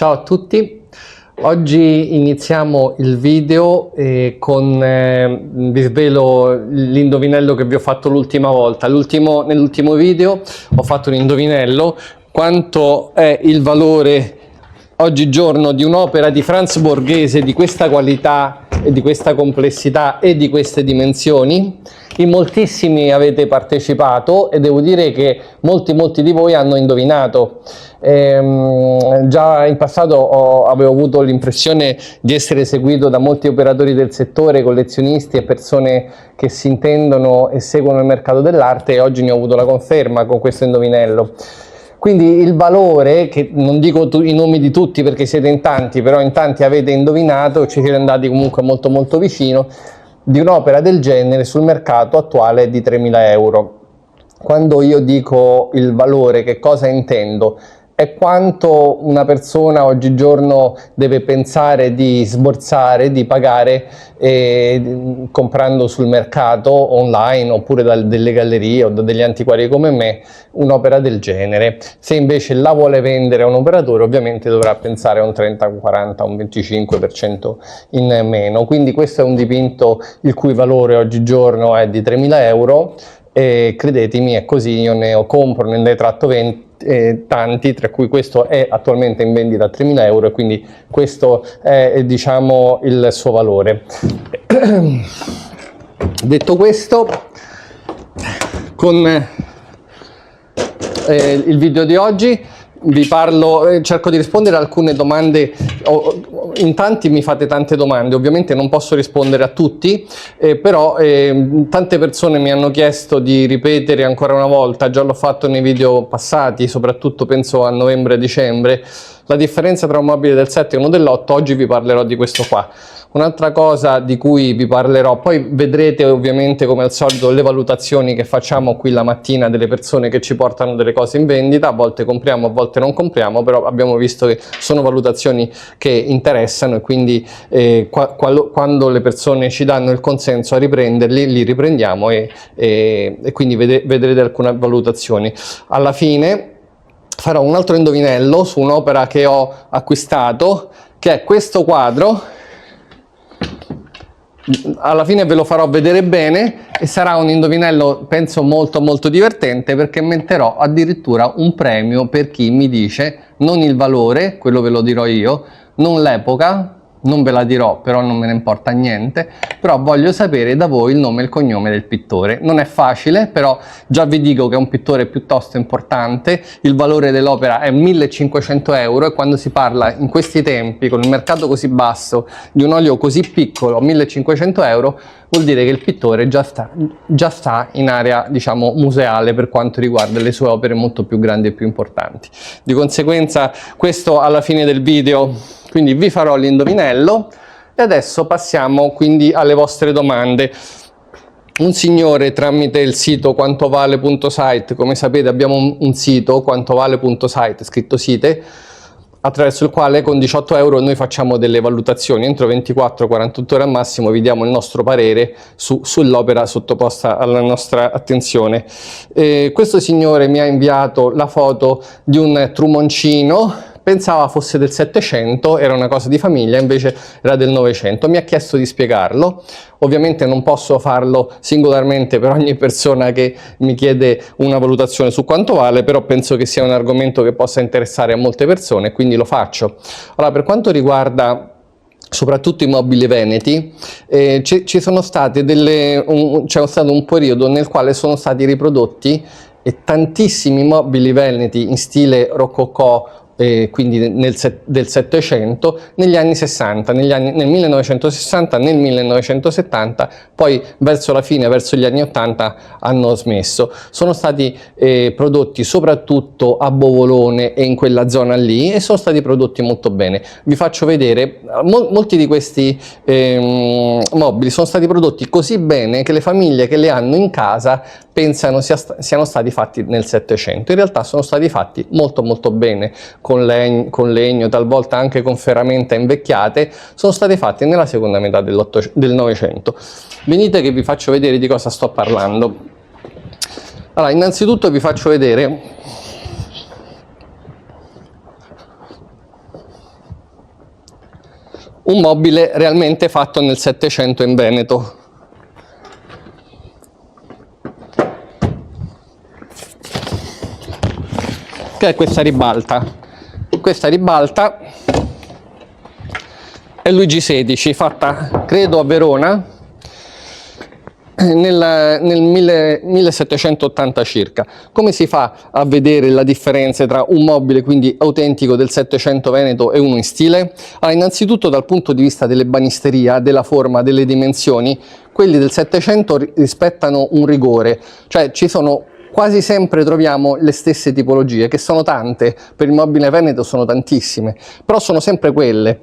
Ciao a tutti, oggi iniziamo il video vi svelo l'indovinello che vi ho fatto l'ultima volta. Nell'ultimo video ho fatto un indovinello: quanto è il valore oggigiorno di un'opera di Franz Borghese di questa qualità e di questa complessità e di queste dimensioni. In moltissimi avete partecipato e devo dire che molti di voi hanno indovinato. Già in passato avevo avuto l'impressione di essere seguito da molti operatori del settore, collezionisti e persone che si intendono e seguono il mercato dell'arte, e oggi ne ho avuto la conferma con questo indovinello. Quindi il valore, che non dico i nomi di tutti perché siete in tanti, però in tanti avete indovinato, ci siete andati comunque molto vicino, di un'opera del genere sul mercato attuale è di 3.000 euro. Quando io dico il valore, che cosa intendo? È quanto una persona oggigiorno deve pensare di sborsare, di pagare comprando sul mercato online oppure delle gallerie o da degli antiquari come me un'opera del genere. Se invece la vuole vendere a un operatore, ovviamente dovrà pensare a un 30, un 40, un 25% in meno. Quindi questo è un dipinto il cui valore oggigiorno è di 3.000 euro e credetemi, è così. Io ne compro, ne tratto tanti, tra cui questo è attualmente in vendita a 3.000 euro, e quindi questo è, diciamo, il suo valore. Detto questo, con il video di oggi vi parlo, cerco di rispondere a alcune domande. In tanti mi fate tante domande, ovviamente non posso rispondere a tutti, però tante persone mi hanno chiesto di ripetere ancora una volta, già l'ho fatto nei video passati, soprattutto penso a novembre e dicembre, la differenza tra un mobile del 7 e uno dell'8. Oggi vi parlerò di questo qua. Un'altra cosa di cui vi parlerò, poi vedrete ovviamente come al solito le valutazioni che facciamo qui la mattina delle persone che ci portano delle cose in vendita. A volte compriamo, a volte non compriamo, però abbiamo visto che sono valutazioni che interessano, e quindi quando le persone ci danno il consenso a riprenderli, li riprendiamo e quindi vedrete alcune valutazioni. Alla fine farò un altro indovinello su un'opera che ho acquistato, che è questo quadro. Alla fine ve lo farò vedere bene e sarà un indovinello, penso, molto divertente, perché metterò addirittura un premio per chi mi dice non il valore, quello ve lo dirò io, non l'epoca, non ve la dirò, però non me ne importa niente, però voglio sapere da voi il nome e il cognome del pittore. Non è facile, però già vi dico che è un pittore piuttosto importante. Il valore dell'opera è 1.500 euro, e quando si parla in questi tempi, con il mercato così basso, di un olio così piccolo, 1.500 euro, vuol dire che il pittore già sta in area, diciamo, museale per quanto riguarda le sue opere molto più grandi e più importanti. Di conseguenza questo alla fine del video, quindi vi farò l'indovinello, e adesso passiamo quindi alle vostre domande. Un signore, tramite il sito quantovale.site, come sapete abbiamo un sito, quantovale.site, scritto site, attraverso il quale con 18 euro noi facciamo delle valutazioni. Entro 24-48 ore al massimo vi diamo il nostro parere sull'opera sottoposta alla nostra attenzione. Questo signore mi ha inviato la foto di un trumoncino. Pensava fosse del 700, era una cosa di famiglia, invece era del 900. Mi ha chiesto di spiegarlo. Ovviamente non posso farlo singolarmente per ogni persona che mi chiede una valutazione su quanto vale, però penso che sia un argomento che possa interessare a molte persone, quindi lo faccio. Allora, per quanto riguarda soprattutto i mobili veneti, ci sono state c'è stato un periodo nel quale sono stati riprodotti tantissimi mobili veneti in stile rococò, quindi del 700, negli anni 60, nel 1960, nel 1970, poi verso la fine, verso gli anni 80 hanno smesso. Sono stati prodotti soprattutto a Bovolone e in quella zona lì, e sono stati prodotti molto bene. Vi faccio vedere, molti di questi mobili sono stati prodotti così bene che le famiglie che le hanno in casa pensano siano stati fatti nel 700. In realtà sono stati fatti molto bene, con legno, talvolta anche con ferramenta invecchiate. Sono stati fatti nella seconda metà del Novecento. Venite che vi faccio vedere di cosa sto parlando. Allora, innanzitutto vi faccio vedere un mobile realmente fatto nel Settecento in Veneto. Che è questa ribalta. Questa ribalta è Luigi XVI, fatta credo a Verona nel 1780 circa. Come si fa a vedere la differenza tra un mobile quindi autentico del Settecento veneto e uno in stile? Allora, innanzitutto dal punto di vista dell'ebanisteria, della forma, delle dimensioni, quelli del Settecento rispettano un rigore, cioè ci sono quasi sempre troviamo le stesse tipologie, che sono tante, per il mobile veneto sono tantissime, però sono sempre quelle.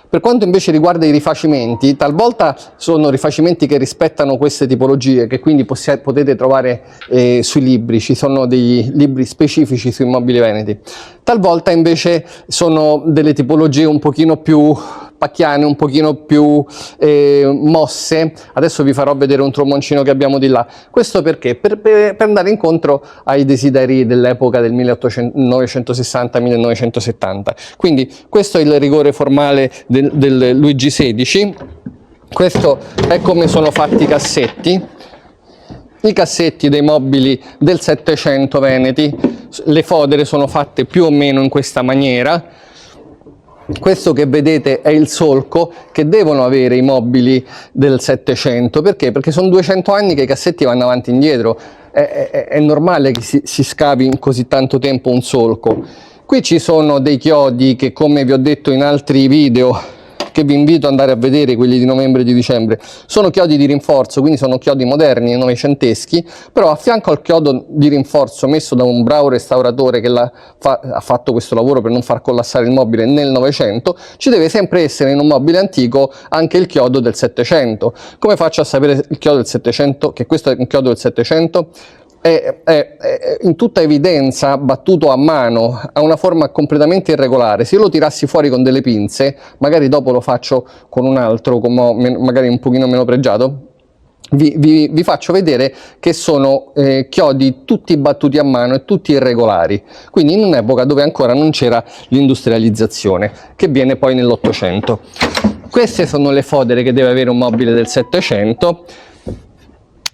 Per quanto invece riguarda i rifacimenti, talvolta sono rifacimenti che rispettano queste tipologie, che quindi potete trovare sui libri, ci sono dei libri specifici sui mobili veneti. Talvolta invece sono delle tipologie un pochino più pacchiane, un pochino più mosse. Adesso vi farò vedere un trumoncino che abbiamo di là. Questo perché? Per andare incontro ai desideri dell'epoca del 1960-1970. Quindi questo è il rigore formale del Luigi XVI. Questo è come sono fatti i cassetti. I cassetti dei mobili del Settecento veneti, le fodere sono fatte più o meno in questa maniera. Questo che vedete è il solco che devono avere i mobili del Settecento. Perché? Perché sono 200 anni che i cassetti vanno avanti e indietro. È normale che si scavi in così tanto tempo un solco. Qui ci sono dei chiodi che, come vi ho detto in altri video, che vi invito ad andare a vedere, quelli di novembre e di dicembre, sono chiodi di rinforzo, quindi sono chiodi moderni, novecenteschi, però a fianco al chiodo di rinforzo messo da un bravo restauratore che ha fatto questo lavoro per non far collassare il mobile nel Novecento, ci deve sempre essere in un mobile antico anche il chiodo del Settecento. Come faccio a sapere il chiodo del Settecento, che questo è un chiodo del Settecento? È in tutta evidenza battuto a mano, ha una forma completamente irregolare. Se io lo tirassi fuori con delle pinze, magari dopo lo faccio con un altro, magari un pochino meno pregiato, vi faccio vedere che sono chiodi tutti battuti a mano e tutti irregolari, quindi in un'epoca dove ancora non c'era l'industrializzazione, che viene poi nell'Ottocento. Queste sono le fodere che deve avere un mobile del Settecento.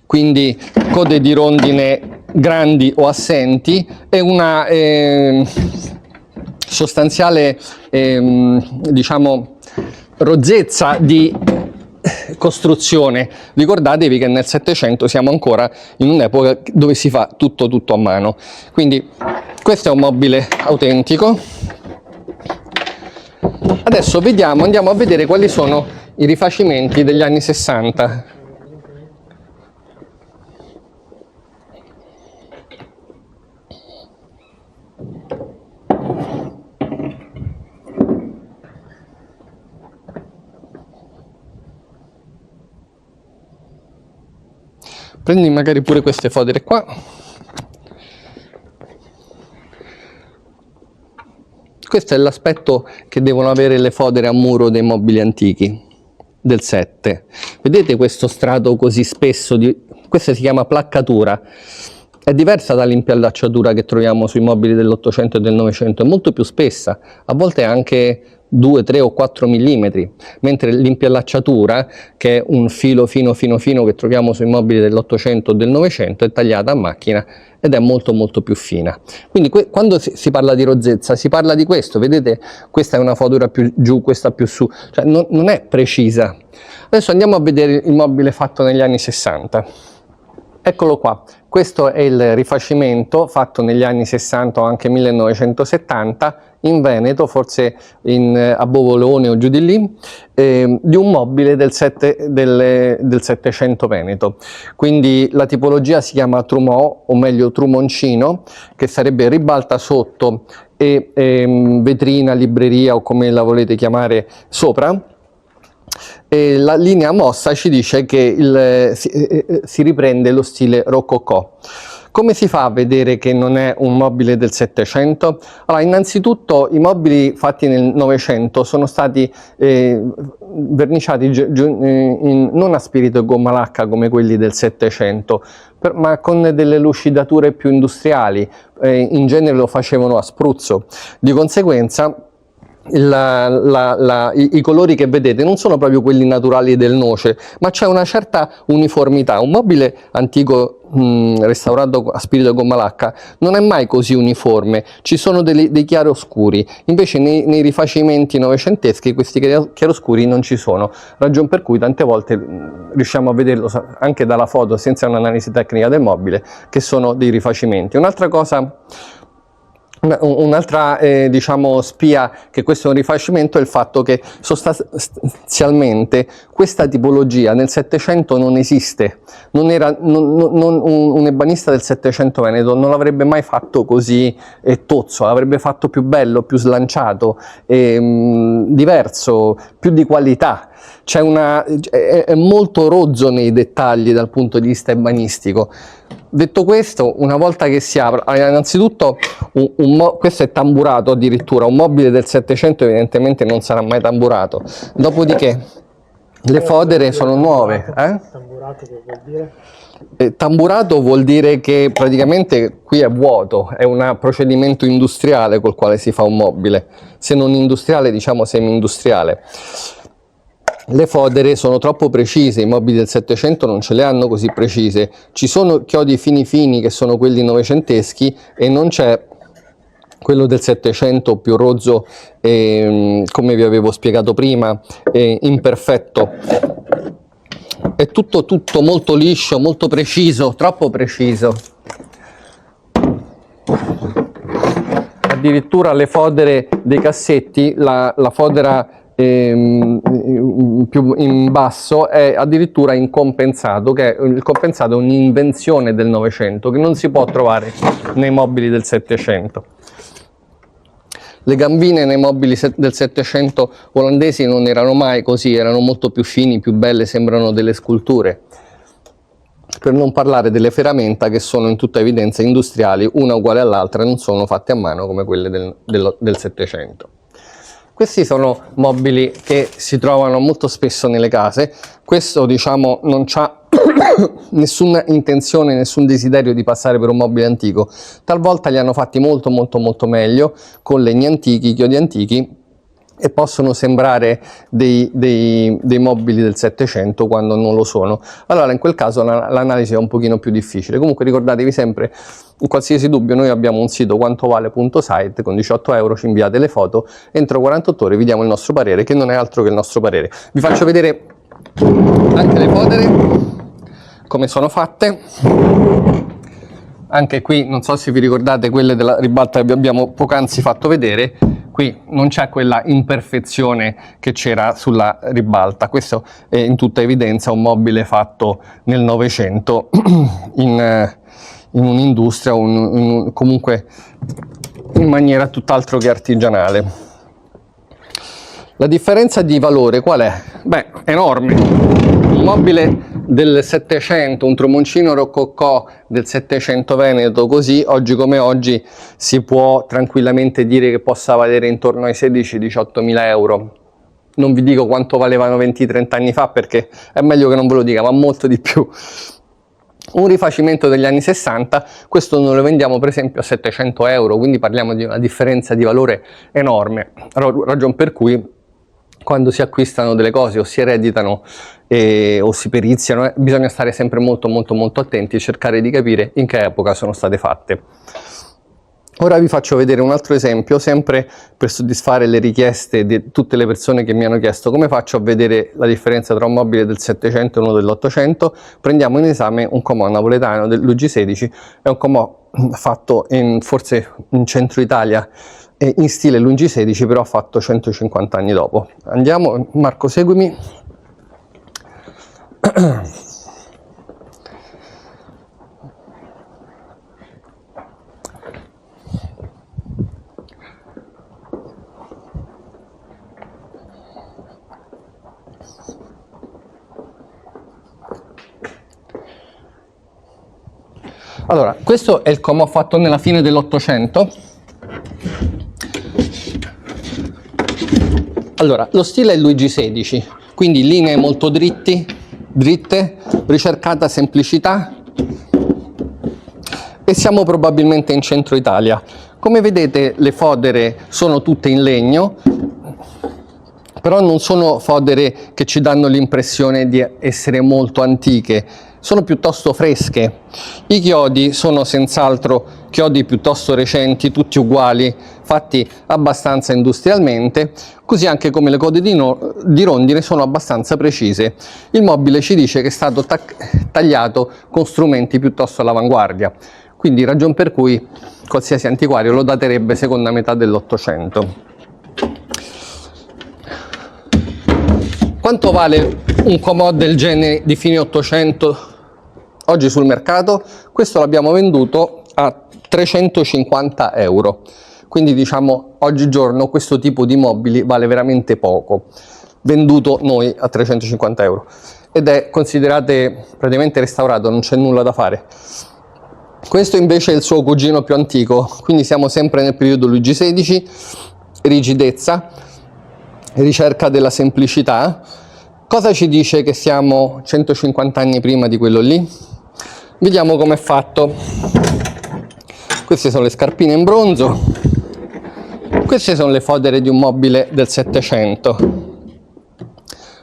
Quindi code di rondine grandi o assenti e una sostanziale diciamo rozzezza di costruzione. Ricordatevi che nel Settecento siamo ancora in un'epoca dove si fa tutto a mano. Quindi questo è un mobile autentico. Adesso andiamo a vedere quali sono i rifacimenti degli anni 60. Prendi magari pure queste fodere qua. Questo è l'aspetto che devono avere le fodere a muro dei mobili antichi del 7. Vedete questo strato così spesso? Questa si chiama placcatura. È diversa dall'impiallacciatura che troviamo sui mobili dell'Ottocento e del Novecento, è molto più spessa, a volte anche 2, 3 o 4 mm, mentre l'impiallacciatura, che è un filo fino che troviamo sui mobili dell'Ottocento e del Novecento, è tagliata a macchina ed è molto più fina. Quindi quando si parla di rozzezza si parla di questo, vedete? Questa è una fodera più giù, questa più su, cioè non è precisa. Adesso andiamo a vedere il mobile fatto negli anni 60. Eccolo qua, questo è il rifacimento fatto negli anni 60 o anche 1970 in Veneto, forse a Bovolone o giù di lì, di un mobile del Settecento veneto. Quindi la tipologia si chiama trumò, o meglio trumoncino, che sarebbe ribalta sotto e vetrina, libreria o come la volete chiamare sopra. E la linea mossa ci dice che si riprende lo stile rococò. Come si fa a vedere che non è un mobile del Settecento? Allora, innanzitutto i mobili fatti nel Novecento sono stati verniciati non a spirito e gomma lacca come quelli del Settecento, ma con delle lucidature più industriali, in genere lo facevano a spruzzo. Di conseguenza i colori che vedete non sono proprio quelli naturali del noce, ma c'è una certa uniformità. Un mobile antico restaurato a spirito gomma lacca non è mai così uniforme, ci sono dei chiaroscuri, invece nei rifacimenti novecenteschi questi chiaroscuri non ci sono, ragion per cui tante volte riusciamo a vederlo anche dalla foto senza un'analisi tecnica del mobile che sono dei rifacimenti. Un'altra cosa, un'altra diciamo spia che questo è un rifacimento è il fatto che sostanzialmente questa tipologia nel Settecento non esiste, un ebanista del Settecento veneto non l'avrebbe mai fatto così tozzo, l'avrebbe fatto più bello, più slanciato, diverso, più di qualità. È molto rozzo nei dettagli dal punto di vista ebanistico. Detto questo, una volta che si apre, innanzitutto questo è tamburato addirittura, un mobile del Settecento evidentemente non sarà mai tamburato, dopodiché le fodere sono nuove. Tamburato che vuol dire? Tamburato vuol dire che praticamente qui è vuoto, è un procedimento industriale col quale si fa un mobile, se non industriale diciamo semi-industriale. Le fodere sono troppo precise, i mobili del Settecento non ce le hanno così precise, ci sono chiodi fini fini che sono quelli novecenteschi e non c'è quello del Settecento più rozzo, come vi avevo spiegato prima, imperfetto. È tutto molto liscio, molto preciso, troppo preciso. Addirittura le fodere dei cassetti, la fodera più in basso è addirittura in compensato, che il compensato è un'invenzione del Novecento che non si può trovare nei mobili del Settecento. Le gambine nei mobili del Settecento olandesi non erano mai così, erano molto più fini, più belle, sembrano delle sculture. Per non parlare delle ferramenta che sono in tutta evidenza industriali, una uguale all'altra, non sono fatte a mano come quelle del Settecento. Questi sono mobili che si trovano molto spesso nelle case. Questo diciamo non c'ha nessuna intenzione, nessun desiderio di passare per un mobile antico. Talvolta li hanno fatti molto meglio, con legni antichi, chiodi antichi, e possono sembrare dei mobili del Settecento quando non lo sono. Allora in quel caso l'analisi è un pochino più difficile. Comunque ricordatevi sempre, in qualsiasi dubbio, noi abbiamo un sito quantovale.site, con 18 euro ci inviate le foto, entro 48 ore vi diamo il nostro parere, che non è altro che il nostro parere. Vi faccio vedere anche le fodere, come sono fatte. Anche qui non so se vi ricordate quelle della ribalta che vi abbiamo poc'anzi fatto vedere. Qui non c'è quella imperfezione che c'era sulla ribalta. Questo è in tutta evidenza un mobile fatto nel Novecento in un'industria, comunque in maniera tutt'altro che artigianale. La differenza di valore qual è? Beh, enorme. Un mobile del Settecento, un trumoncino rococò del Settecento veneto, così oggi come oggi si può tranquillamente dire che possa valere intorno ai 16-18 mila euro. Non vi dico quanto valevano 20-30 anni fa perché è meglio che non ve lo dica, ma molto di più. Un rifacimento degli anni 60, questo noi lo vendiamo per esempio a 700 euro, quindi parliamo di una differenza di valore enorme, ragion per cui quando si acquistano delle cose o si ereditano o si periziano, bisogna stare sempre molto attenti e cercare di capire in che epoca sono state fatte. Ora vi faccio vedere un altro esempio, sempre per soddisfare le richieste di tutte le persone che mi hanno chiesto come faccio a vedere la differenza tra un mobile del Settecento e uno dell'Ottocento. Prendiamo in esame un comò napoletano dell'UG16, è un comò fatto forse in centro Italia, in stile l'UG16, però fatto 150 anni dopo. Andiamo, Marco, seguimi. Allora, questo è il comò fatto nella fine dell'Ottocento. Allora, lo stile è Luigi XVI, quindi linee molto dritte, ricercata semplicità, e siamo probabilmente in centro Italia. Come vedete le fodere sono tutte in legno, però non sono fodere che ci danno l'impressione di essere molto antiche, sono piuttosto fresche. I chiodi sono senz'altro chiodi piuttosto recenti, tutti uguali, fatti abbastanza industrialmente, così anche come le code di rondine sono abbastanza precise. Il mobile ci dice che è stato tagliato con strumenti piuttosto all'avanguardia, quindi ragion per cui qualsiasi antiquario lo daterebbe seconda metà dell'Ottocento. Quanto vale un commode del genere di fine 800 oggi sul mercato? Questo l'abbiamo venduto a 350 euro, quindi diciamo oggigiorno questo tipo di mobili vale veramente poco, venduto noi a 350 euro, ed è, considerate, praticamente restaurato, non c'è nulla da fare. Questo invece è il suo cugino più antico, quindi siamo sempre nel periodo Luigi XVI, rigidezza, ricerca della semplicità. Cosa ci dice che siamo 150 anni prima di quello lì? Vediamo com'è fatto. Queste sono le scarpine in bronzo, queste sono le fodere di un mobile del 700.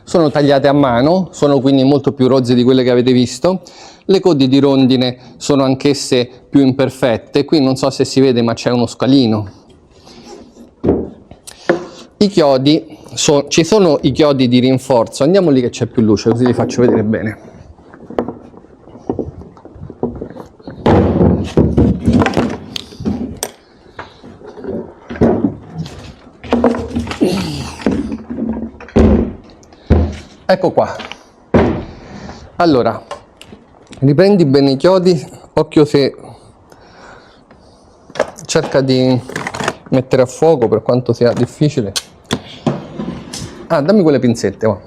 Sono tagliate a mano, sono quindi molto più rozze di quelle che avete visto. Le codi di rondine sono anch'esse più imperfette, qui non so se si vede ma c'è uno scalino. I chiodi, ci sono i chiodi di rinforzo, andiamo lì che c'è più luce così vi faccio vedere bene. Ecco qua. Allora, riprendi bene i chiodi, occhio se cerca di mettere a fuoco per quanto sia difficile. Ah, dammi quelle pinzette, va.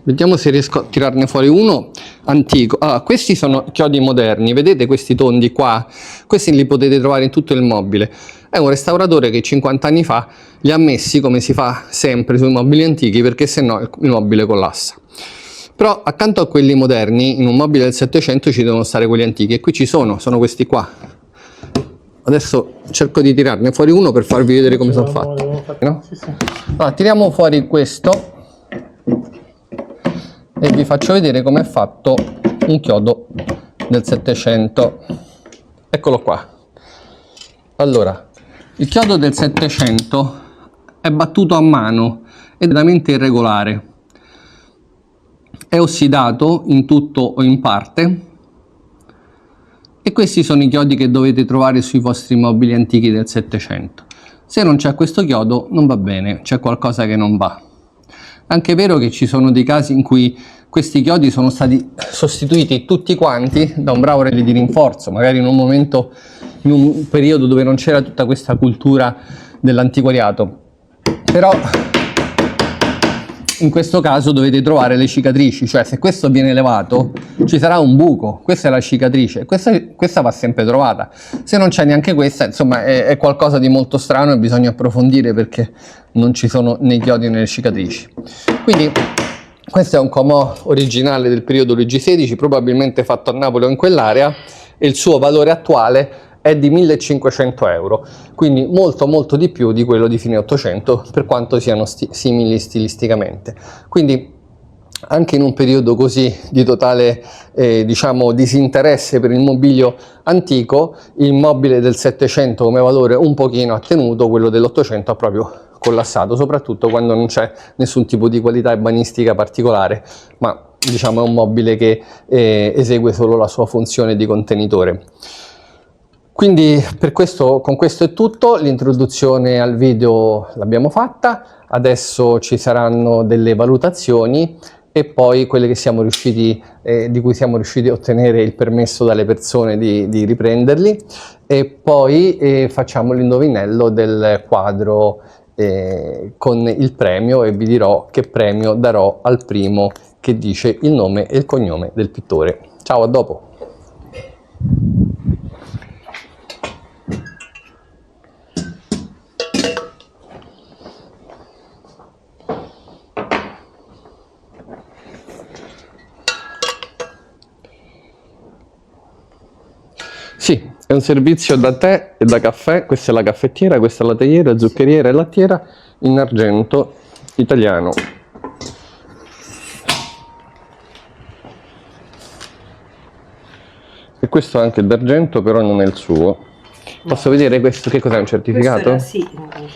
Vediamo se riesco a tirarne fuori uno antico. Allora, questi sono chiodi moderni, vedete questi tondi qua? Questi li potete trovare in tutto il mobile. È un restauratore che 50 anni fa li ha messi come si fa sempre sui mobili antichi, perché sennò il mobile collassa. Però accanto a quelli moderni, in un mobile del 700 ci devono stare quelli antichi, e qui ci sono questi qua. Adesso cerco di tirarne fuori uno per farvi vedere come sono fatti. No? Sì, sì. Allora, tiriamo fuori questo e vi faccio vedere come è fatto un chiodo del 700. Eccolo qua. Allora, il chiodo del 700 è battuto a mano ed è veramente irregolare. È ossidato in tutto o in parte, e questi sono i chiodi che dovete trovare sui vostri mobili antichi del 700. Se non c'è questo chiodo non va bene, c'è qualcosa che non va. Anche è vero che ci sono dei casi in cui questi chiodi sono stati sostituiti tutti quanti da un bravo relè di rinforzo, magari in un momento, in un periodo dove non c'era tutta questa cultura dell'antiquariato. Però in questo caso dovete trovare le cicatrici, cioè se questo viene levato ci sarà un buco, questa è la cicatrice, questa va sempre trovata. Se non c'è neanche questa, insomma è qualcosa di molto strano e bisogna approfondire, perché non ci sono né chiodi né cicatrici. Quindi questo è un comò originale del periodo Luigi XVI, probabilmente fatto a Napoli o in quell'area, e il suo valore attuale è di 1500 euro, quindi molto di più di quello di fine 800, per quanto siano simili stilisticamente. Quindi anche in un periodo così di totale diciamo disinteresse per il mobilio antico, il mobile del 700 come valore un pochino ha tenuto, quello dell'800 ha proprio collassato, soprattutto quando non c'è nessun tipo di qualità ebanistica particolare, ma diciamo è un mobile che esegue solo la sua funzione di contenitore. Quindi con questo è tutto, l'introduzione al video l'abbiamo fatta, adesso ci saranno delle valutazioni e poi quelle che siamo riusciti, di cui siamo riusciti a ottenere il permesso dalle persone di riprenderli, e poi facciamo l'indovinello del quadro con il premio, e vi dirò che premio darò al primo che dice il nome e il cognome del pittore. Ciao, a dopo! Sì, È un servizio da tè e da caffè. Questa è la caffettiera, questa è la teiera, zuccheriera e lattiera in argento italiano. E questo è anche d'argento, però non è il suo. Posso vedere questo? Che cos'è? Un certificato? Era, sì,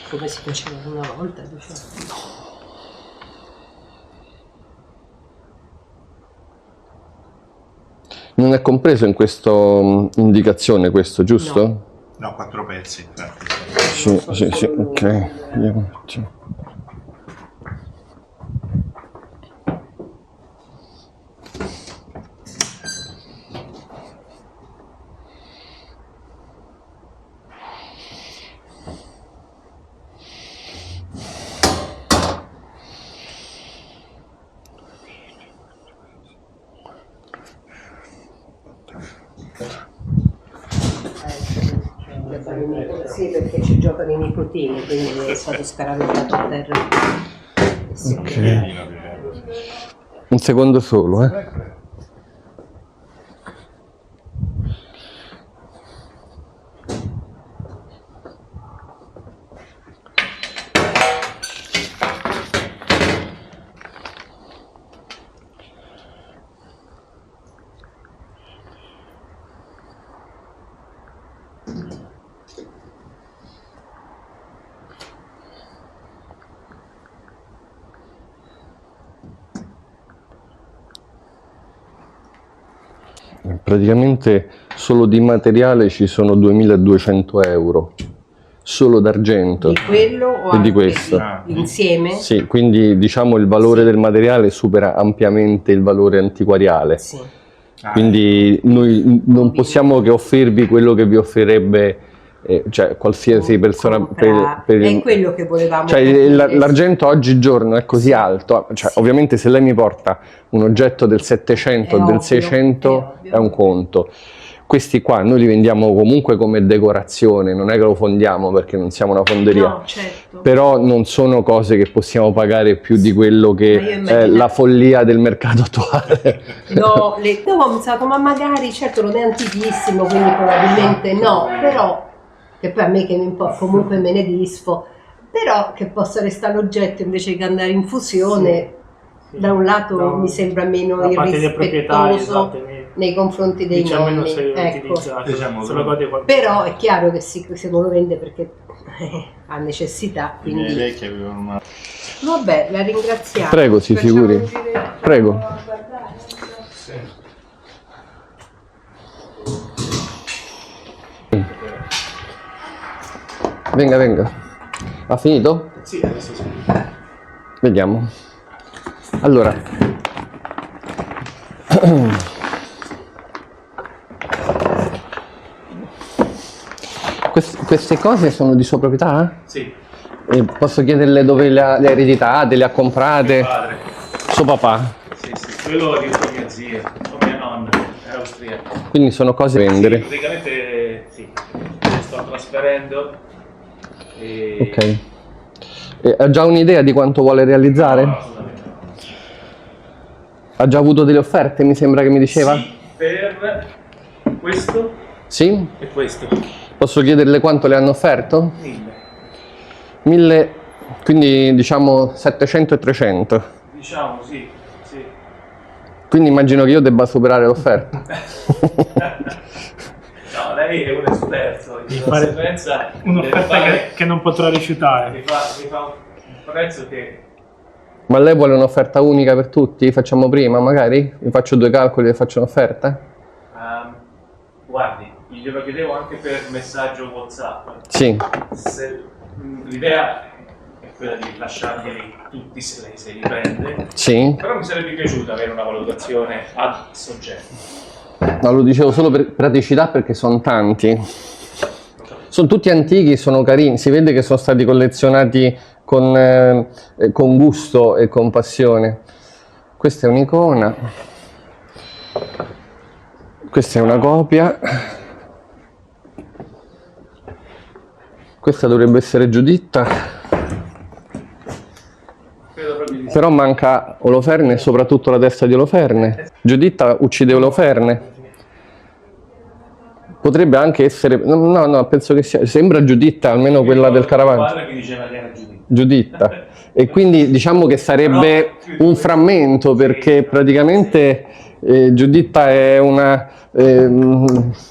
come si faceva una volta, diciamo. Non è compreso in questa indicazione questo, giusto? No, 4 pezzi, infatti. Sì, sì, sì, ok. Vediamo un attimo. Sì, perché ci giocano i nipotini, quindi è stato scaraventato a terra. Sì. Ok. Un secondo solo, Praticamente solo di materiale ci sono 2200 euro, solo d'argento. Di quello o E di anche questo. insieme? Sì, quindi diciamo il valore del materiale supera ampiamente il valore antiquariale. Sì. Quindi noi non possiamo che offrirvi quello che vi offrirebbe cioè qualsiasi persona È quello che volevamo cioè capire. l'argento oggigiorno è così alto, cioè, Sì. ovviamente se lei mi porta un oggetto del 700 o È del ovvio, 600 è ovvio. è un conto. Questi qua noi li vendiamo comunque come decorazione, non è che lo fondiamo perché non siamo una fonderia. No, certo. Però non sono cose che possiamo pagare più di quello Ma io che è immagino- la follia del mercato attuale. No, dopo ho pensato, ma magari, certo non è antichissimo, quindi probabilmente no, però, che poi a me che mi importa, comunque me ne disfo, però che possa restare l'oggetto invece che andare in fusione, Sì. da un lato No, mi sembra meno da parte dei proprietari, irrispettoso esatto, nei confronti dei diciamo nonni, se ecco. utilizzato, Diciamo, se lo gode qualcuno. Però è chiaro che se uno lo vende perché ha necessità, I miei quindi vecchi avevano una... vabbè, la ringraziamo. Prego, si Facciamo figuri. un giretto Prego. a guardare. Venga, venga. Ha finito? Sì, adesso sì. Vediamo. Allora. Queste cose sono di sua proprietà? Sì, E posso chiederle dove le ha ereditate, le ha comprate? padre. Suo papà? Sì, sì. Quello di mia zia, o mia nonna, è austriaca. Quindi sono cose da Sì, vendere. praticamente sì. Le sto trasferendo. E... Ok. E ha già un'idea di quanto vuole realizzare? No, assolutamente no. Ha già avuto delle offerte, mi sembra che mi diceva? Sì, per questo Sì? e questo. Posso chiederle quanto le hanno offerto? 1000. 1000, quindi diciamo 700 e 300. Diciamo sì, sì. Quindi immagino che io debba superare l'offerta. No, lei è un esperto, di fare conseguenza Un'offerta che non potrà rifiutare. mi fa un prezzo che Ma lei vuole un'offerta unica per tutti? Facciamo prima magari? Vi faccio due calcoli e faccio un'offerta? guardi, glielo chiedevo anche per messaggio WhatsApp. Sì. L'idea è quella di lasciarglieli tutti se lei se li prende, Sì? però mi sarebbe piaciuto avere una valutazione ad soggetto. No, lo dicevo solo per praticità perché sono tanti. Sono tutti antichi, sono carini, si vede che sono stati collezionati con gusto e con passione. Questa è un'icona, questa è una copia, questa dovrebbe essere Giuditta, Credo proprio di sì. però manca Oloferne e soprattutto la testa di Oloferne. Giuditta uccide Oloferne. Potrebbe anche essere, no, penso che sia, sembra Giuditta, almeno quella del Caravaggia. Padre mi diceva che era Giuditta. Giuditta. E quindi diciamo che sarebbe un frammento, perché praticamente Giuditta è una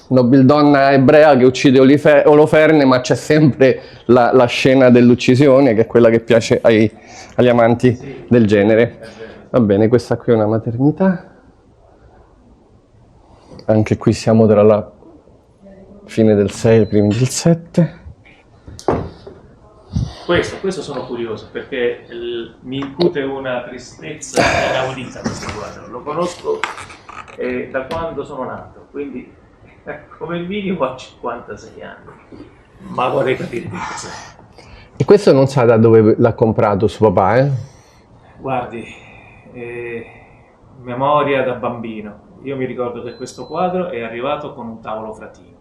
nobildonna ebrea che uccide Oloferne, ma c'è sempre la scena dell'uccisione, che è quella che piace agli amanti del genere. Va bene, questa qui è una maternità. Anche qui siamo tra la fine del 6 e i primi del 7. Questo sono curioso, perché mi incute una tristezza inaudita questo quadro. Lo conosco da quando sono nato, quindi come minimo ho 56 anni, ma vorrei capire che cos'è. E questo non sa da dove l'ha comprato suo papà, eh? Guardi, memoria da bambino. Io mi ricordo che questo quadro è arrivato con un tavolo fratino.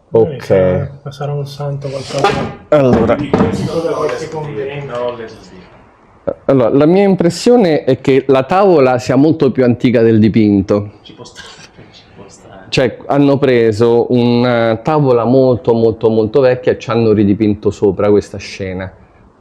Ok. Sarà un santo qualcosa. Allora, Di questo da non questi le so dire, conventi. non le so dire. allora, la mia impressione è che la tavola sia molto più antica del dipinto. Ci può stare, ci può stare. Cioè, hanno preso una tavola molto vecchia e ci hanno ridipinto sopra questa scena.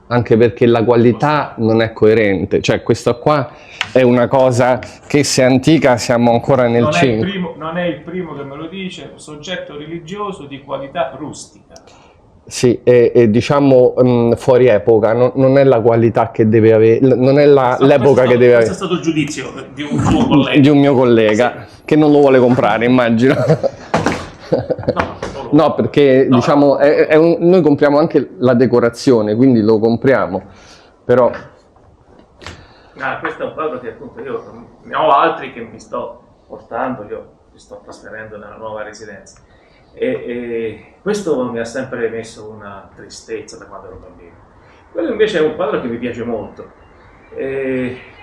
Anche perché la qualità non è coerente. Cioè, questa qua è una cosa che se è antica siamo ancora nel 5. Non è il primo che me lo dice, soggetto religioso di qualità rustica. Sì, e diciamo fuori epoca, non è la qualità che deve avere, non è l'epoca che deve avere. Questo è stato il giudizio di un tuo collega. Di un mio collega, che non lo vuole comprare, immagino. No, perché diciamo noi compriamo anche la decorazione, quindi lo compriamo, però... Questo è un quadro che appunto io ne ho altri che mi sto portando, io mi sto trasferendo nella nuova residenza. E questo mi ha sempre messo una tristezza da quando ero bambino. Quello invece è un quadro che mi piace molto,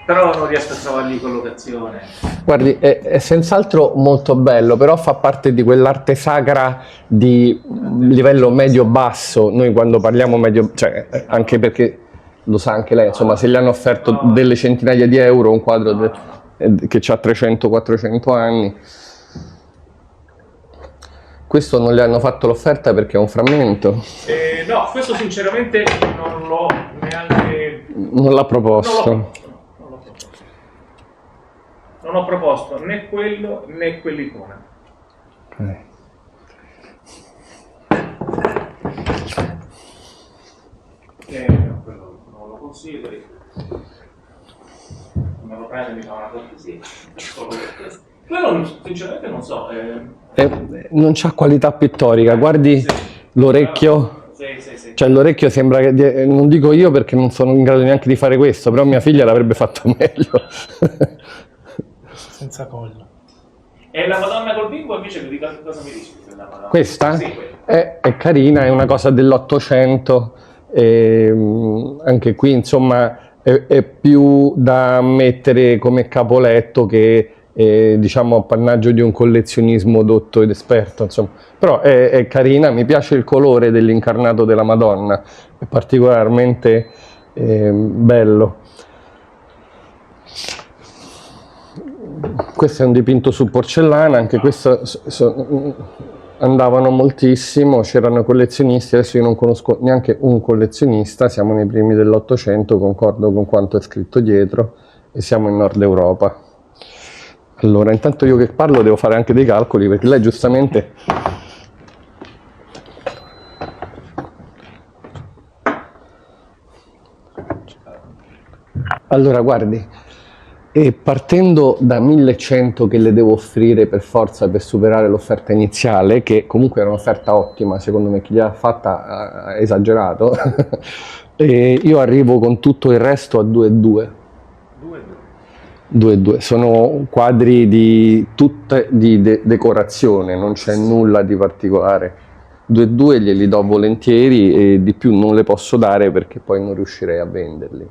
però non riesco a trovargli collocazione. Guardi, è senz'altro molto bello, però fa parte di quell'arte sacra di livello medio-basso. Noi quando parliamo medio, cioè anche perché lo sa anche lei, insomma, se gli hanno offerto delle centinaia di euro un quadro che ha 300-400 anni. Questo non gli hanno fatto l'offerta perché è un frammento? No, questo sinceramente non l'ho neanche... Non l'ha proposto. Non ho proposto né quello né quell'icona. Okay. Quello non lo consideri. Me lo prende e mi fa una cortesia. Quello sinceramente non so. Non c'ha qualità pittorica, guardi Sì. l'orecchio. Sì. Cioè l'orecchio sembra che, non dico io perché non sono in grado neanche di fare questo, però mia figlia l'avrebbe fatto meglio. Senza collo. E la Madonna col bimbo invece di cosa mi dici? Della Madonna? Questa Sì, quella. è carina, è una cosa dell'800, anche qui insomma è più da mettere come capoletto che diciamo appannaggio di un collezionismo dotto ed esperto, insomma. Però è carina, mi piace il colore dell'incarnato della Madonna, è particolarmente bello. Questo è un dipinto su porcellana, anche questo andavano moltissimo, c'erano collezionisti, adesso io non conosco neanche un collezionista, siamo nei primi dell'800, concordo con quanto è scritto dietro, e siamo in Nord Europa. Allora, intanto io che parlo devo fare anche dei calcoli, perché lei giustamente... Allora, guardi, e partendo da 1100 che le devo offrire per forza per superare l'offerta iniziale, che comunque era un'offerta ottima, secondo me chi gliel'ha fatta ha esagerato, e io arrivo con tutto il resto a 2,2. 2,2. Sono quadri di decorazione, non c'è nulla di particolare. 2,2 glieli do volentieri e di più non le posso dare perché poi non riuscirei a venderli.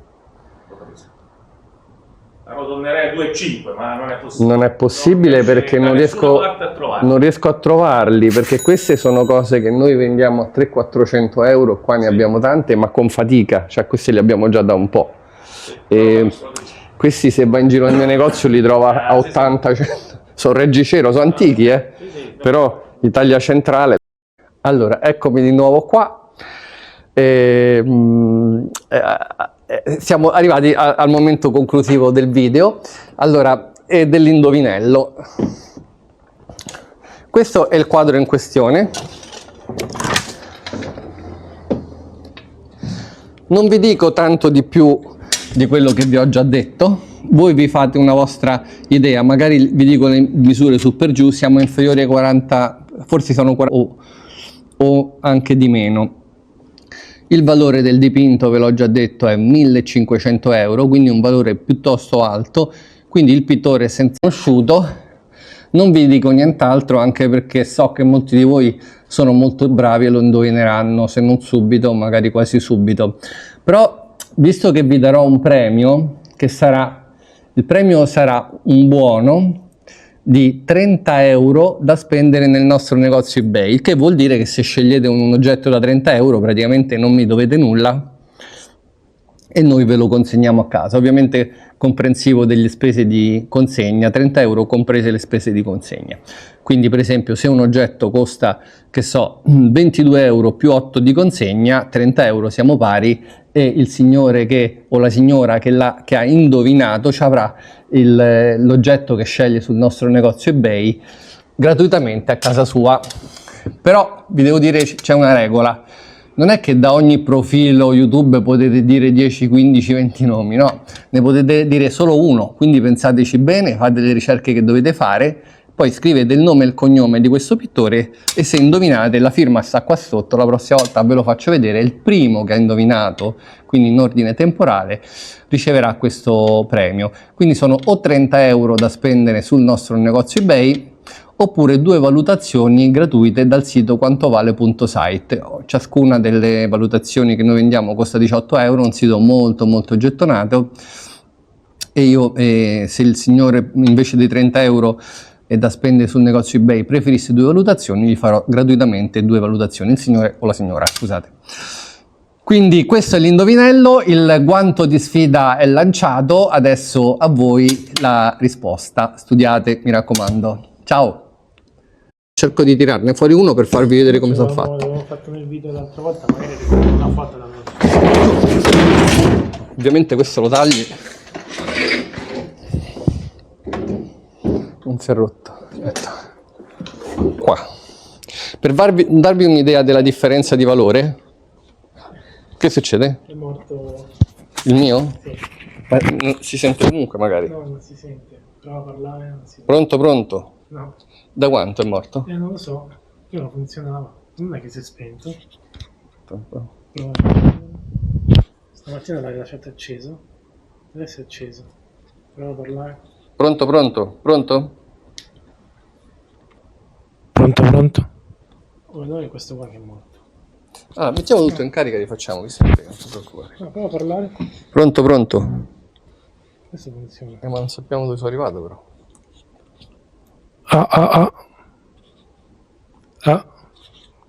Tornerei a 2,5, ma non è possibile. Non è possibile perché non riesco a trovarli, perché queste sono cose che noi vendiamo a 300-400 euro, qua ne abbiamo tante, ma con fatica, cioè questi li abbiamo già da un po'. Questi se va in giro nel mio negozio li trova a 80, sono Reggicero, sono antichi, Sì, però Italia Centrale. Allora, eccomi di nuovo qua. Siamo arrivati al momento conclusivo del video. Allora, dell'indovinello. Questo è il quadro in questione. Non vi dico tanto di più di quello che vi ho già detto, voi vi fate una vostra idea, magari vi dico le misure su per giù, siamo inferiori ai 40, forse sono 40 o anche di meno. Il valore del dipinto, ve l'ho già detto, è 1500 euro, quindi un valore piuttosto alto, quindi il pittore è senza conosciuto. Non vi dico nient'altro, anche perché so che molti di voi sono molto bravi e lo indovineranno, se non subito, magari quasi subito. Però, visto che vi darò un premio, il premio sarà un buono di 30 euro da spendere nel nostro negozio eBay, il che vuol dire che se scegliete un oggetto da 30 euro praticamente non mi dovete nulla e noi ve lo consegniamo a casa, ovviamente comprensivo delle spese di consegna, 30 euro comprese le spese di consegna. Quindi per esempio se un oggetto costa, che so, 22 euro più 8 di consegna, 30 euro siamo pari e il signore o la signora che ha indovinato ci avrà l'oggetto che sceglie sul nostro negozio eBay gratuitamente a casa sua. Però vi devo dire, c'è una regola. Non è che da ogni profilo YouTube potete dire 10, 15, 20 nomi, no, ne potete dire solo uno, quindi pensateci bene, fate le ricerche che dovete fare, poi scrivete il nome e il cognome di questo pittore e se indovinate, la firma sta qua sotto, la prossima volta ve lo faccio vedere, il primo che ha indovinato, quindi in ordine temporale, riceverà questo premio. Quindi sono o 30 euro da spendere sul nostro negozio eBay, oppure 2 valutazioni gratuite dal sito quantovale.site. Ciascuna delle valutazioni che noi vendiamo costa 18 euro, un sito molto molto gettonato e io se il signore invece di 30 euro è da spendere sul negozio eBay preferisse 2 valutazioni, gli farò gratuitamente 2 valutazioni, il signore o la signora, scusate. Quindi questo è l'indovinello, il guanto di sfida è lanciato, adesso a voi la risposta, studiate mi raccomando. Ciao! Cerco di tirarne fuori uno per farvi vedere come sono fatto. L'avevo fatto nel video l'altra volta, magari una foto da me. Ovviamente questo lo tagli. Non si è rotto. Aspetta. Qua. Per darvi un'idea della differenza di valore, che succede? È morto. Il mio? Sì. Ma si sente comunque magari. No, non si sente. Prova a parlare, non si sente. Pronto, pronto? No. Da quanto è morto? Non lo so. Prima funzionava. Non è che si è spento. Prova. Stamattina l'hai lasciato acceso. Adesso è acceso. Prova a parlare. Pronto, pronto? Pronto? Pronto, pronto? Oh, no, è questo qua che è morto. Ah, mettiamo tutto in carica e rifacciamo, visto che non ti preoccupare. No, prova a parlare. Pronto, pronto? Adesso funziona. Ma non sappiamo dove sono arrivato però.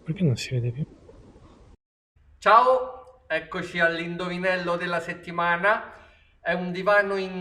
Perché non si vede più? Ciao, eccoci all'indovinello della settimana. È un divano in